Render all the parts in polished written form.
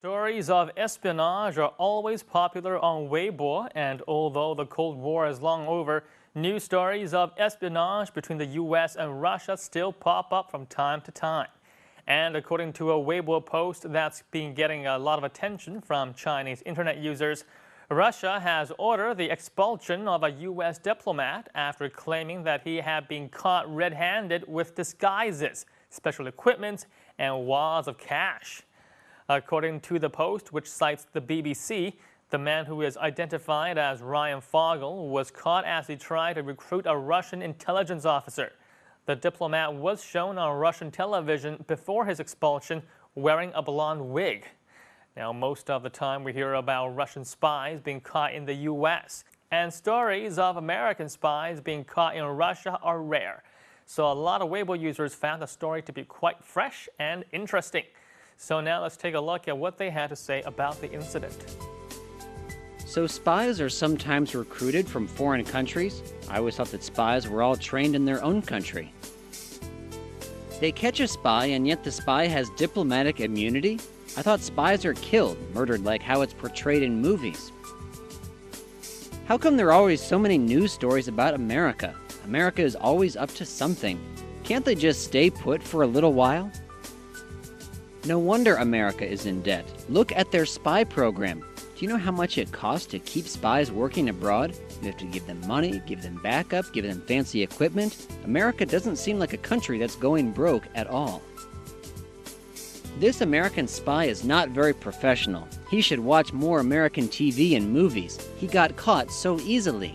Stories of espionage are always popular on Weibo, and although the Cold War is long over, new stories of espionage between the US and Russia still pop up from time to time. And according to a Weibo post that's been getting a lot of attention from Chinese internet users, Russia has ordered the expulsion of a US diplomat after claiming that he had been caught red-handed with disguises, special equipment, and wads of cash. According to the Post, which cites the BBC, the man who is identified as Ryan Fogle was caught as he tried to recruit a Russian intelligence officer. The diplomat was shown on Russian television before his expulsion wearing a blonde wig. Now, most of the time we hear about Russian spies being caught in the U.S., and stories of American spies being caught in Russia are rare. So a lot of Weibo users found the story to be quite fresh and interesting. So now let's take a look at what they had to say about the incident. So spies are sometimes recruited from foreign countries? I always thought that spies were all trained in their own country. They catch a spy and yet the spy has diplomatic immunity? I thought spies are killed, murdered like how it's portrayed in movies. How come there are always so many news stories about America? America is always up to something. Can't they just stay put for a little while? No wonder America is in debt. Look at their spy program. Do you know how much it costs to keep spies working abroad? You have to give them money, give them backup, give them fancy equipment. America doesn't seem like a country that's going broke at all. This American spy is not very professional. He should watch more American TV and movies. He got caught so easily.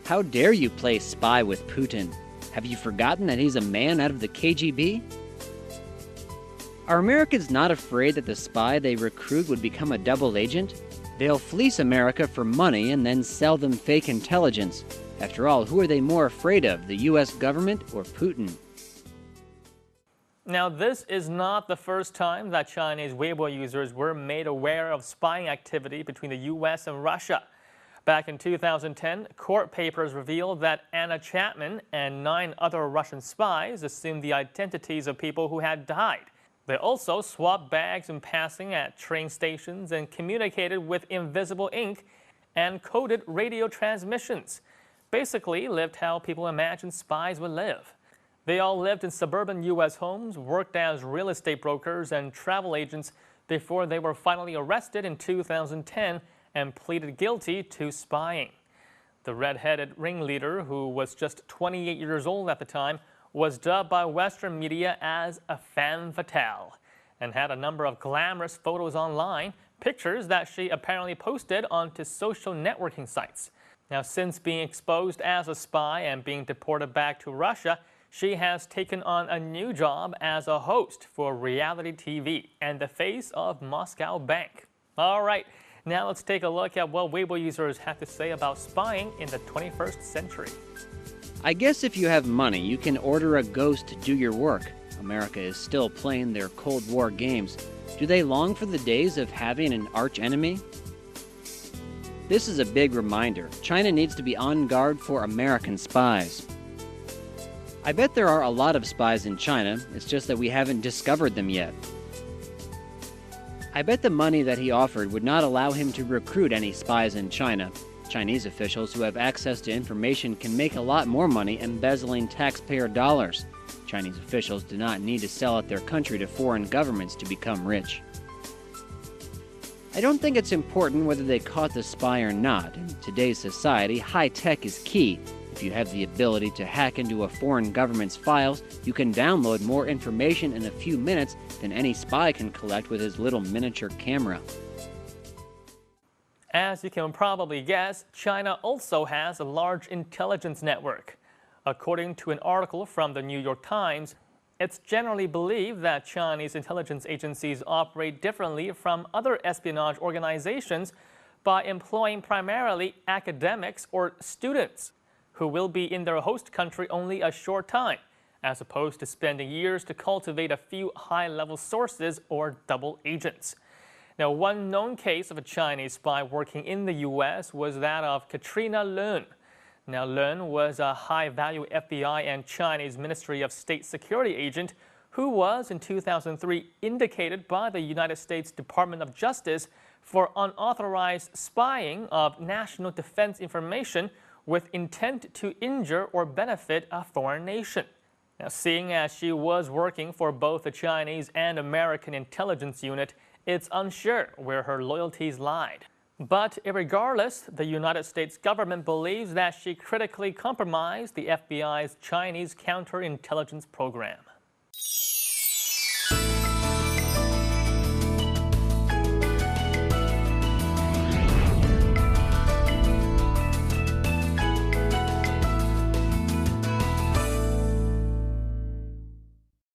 How dare you play spy with Putin? Have you forgotten that he's a man out of the KGB? Are Americans not afraid that the spy they recruit would become a double agent? They'll fleece America for money and then sell them fake intelligence. After all, who are they more afraid of, the US government or Putin? Now, this is not the first time that Chinese Weibo users were made aware of spying activity between the US and Russia. Back in 2010, court papers revealed that Anna Chapman and 9 other Russian spies assumed the identities of people who had died. They also swapped bags in passing at train stations and communicated with invisible ink and coded radio transmissions. Basically, lived how people imagined spies would live. They all lived in suburban U.S. homes, worked as real estate brokers and travel agents before they were finally arrested in 2010 and pleaded guilty to spying. The red-headed ringleader, who was just 28 years old at the time, was dubbed by Western media as a femme fatale and had a number of glamorous photos online, pictures that she apparently posted onto social networking sites. Now, since being exposed as a spy and being deported back to Russia, she has taken on a new job as a host for reality TV and the face of Moscow Bank. All right, now let's take a look at what Weibo users have to say about spying in the 21st century. I guess if you have money, you can order a ghost to do your work. America is still playing their Cold War games. Do they long for the days of having an arch-enemy? This is a big reminder. China needs to be on guard for American spies. I bet there are a lot of spies in China, it's just that we haven't discovered them yet. I bet the money that he offered would not allow him to recruit any spies in China. Chinese officials who have access to information can make a lot more money embezzling taxpayer dollars. Chinese officials do not need to sell out their country to foreign governments to become rich. I don't think it's important whether they caught the spy or not. In today's society, high tech is key. If you have the ability to hack into a foreign government's files, you can download more information in a few minutes than any spy can collect with his little miniature camera. As you can probably guess, China also has a large intelligence network. According to an article from the New York Times, it's generally believed that Chinese intelligence agencies operate differently from other espionage organizations by employing primarily academics or students who will be in their host country only a short time, as opposed to spending years to cultivate a few high-level sources or double agents. Now, one known case of a Chinese spy working in the U.S. was that of Katrina Lun. Now, Lun was a high-value FBI and Chinese Ministry of State security agent who was in 2003 indicated by the United States Department of Justice for unauthorized spying of national defense information with intent to injure or benefit a foreign nation. Now, seeing as she was working for both the Chinese and American intelligence unit, it's unsure where her loyalties lied. But regardless, the United States government believes that she critically compromised the FBI's Chinese counterintelligence program.